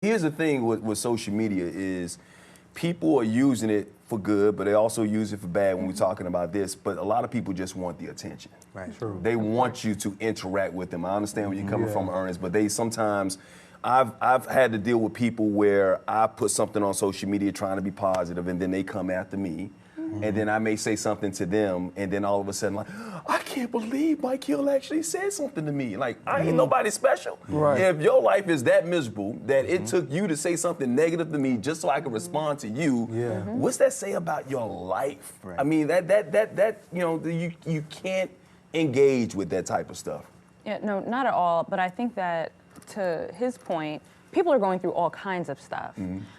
Here's the thing with social media is people are using it for good, but they also use it for bad when we're talking about this. But a lot of people just want the attention. Right. True. They want you to interact with them. I understand where you're coming from, Ernest, but they sometimes, I've had to deal with people where I put something on social media trying to be positive, and then they come after me. And then I may say something to them, and then all of a sudden, like, I can't believe Mike Hill actually said something to me. Like, I ain't nobody special. Right. If your life is that miserable that it took you to say something negative to me just so I could respond to you, what's that say about your life? Right. I mean, that you know, you can't engage with that type of stuff. Yeah, no, not at all. But I think that, to his point, people are going through all kinds of stuff.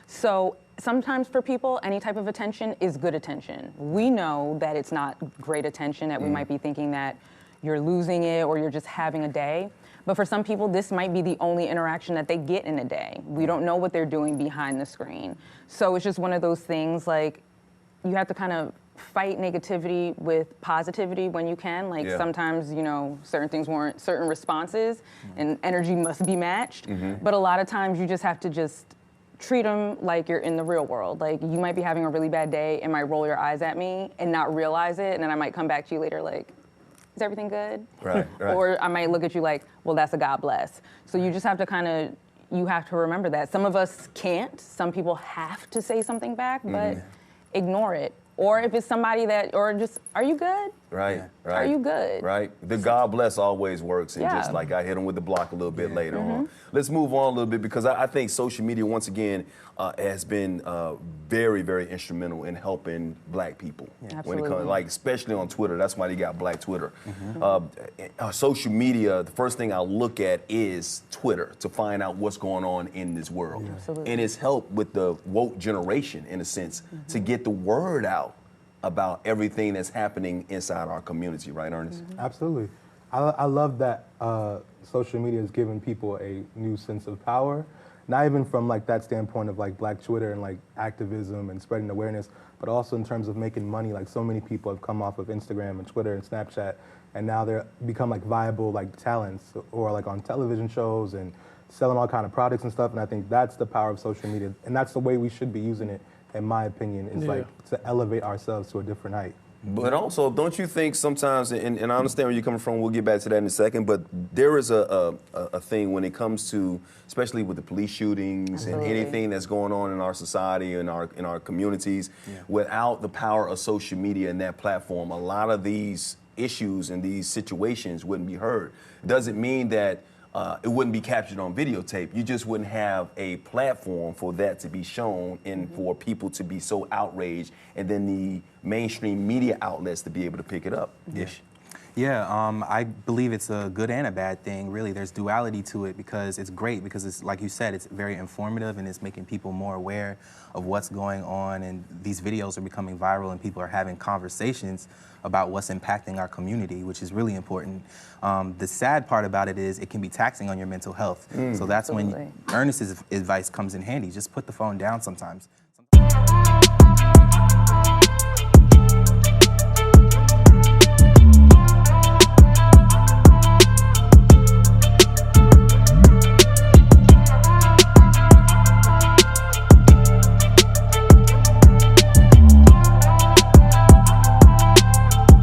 So sometimes for people, any type of attention is good attention. We know that it's not great attention, that we might be thinking that you're losing it or you're just having a day. But for some people, this might be the only interaction that they get in a day. We don't know what they're doing behind the screen. So it's just one of those things, like, you have to kind of fight negativity with positivity when you can. Like, sometimes, you know, certain things warrant certain responses and energy must be matched. But a lot of times you just have to just treat them like you're in the real world. Like, you might be having a really bad day and might roll your eyes at me and not realize it, and then I might come back to you later like, is everything good? Right. Or I might look at you like, well, that's a God bless. So you just have to kind of, you have to remember that. Some of us can't. Some people have to say something back, but ignore it. Or if it's somebody that, or just, are you good? Right. Are you good? Right. The God bless always works, and just like I hit him with the block a little bit later on. Let's move on a little bit, because I think social media, once again, has been very, very instrumental in helping black people. When it comes, like, especially on Twitter. That's why they got Black Twitter. Social media, the first thing I look at is Twitter to find out what's going on in this world. And it's helped with the woke generation, in a sense, to get the word out about everything that's happening inside our community, right, Ernest? Absolutely. I love that social media has given people a new sense of power, not even from like that standpoint of like Black Twitter and like activism and spreading awareness, but also in terms of making money. Like, so many people have come off of Instagram and Twitter and Snapchat, and now they're become like viable like talents, or like on television shows and selling all kind of products and stuff. And I think that's the power of social media, and that's the way we should be using it, in my opinion, is like to elevate ourselves to a different height. But also, don't you think sometimes, and I understand where you're coming from, we'll get back to that in a second, but there is a thing when it comes to, especially with the police shootings and anything that's going on in our society, in our communities, without the power of social media and that platform, a lot of these issues and these situations wouldn't be heard. Doesn't mean that it wouldn't be captured on videotape. You just wouldn't have a platform for that to be shown and for people to be so outraged, and then the mainstream media outlets to be able to pick it up. Yeah, I believe it's a good and a bad thing, really. There's duality to it, because it's great, because it's, like you said, it's very informative and it's making people more aware of what's going on, and these videos are becoming viral and people are having conversations about what's impacting our community, which is really important. The sad part about it is it can be taxing on your mental health. So that's when Ernest's advice comes in handy. Just put the phone down sometimes.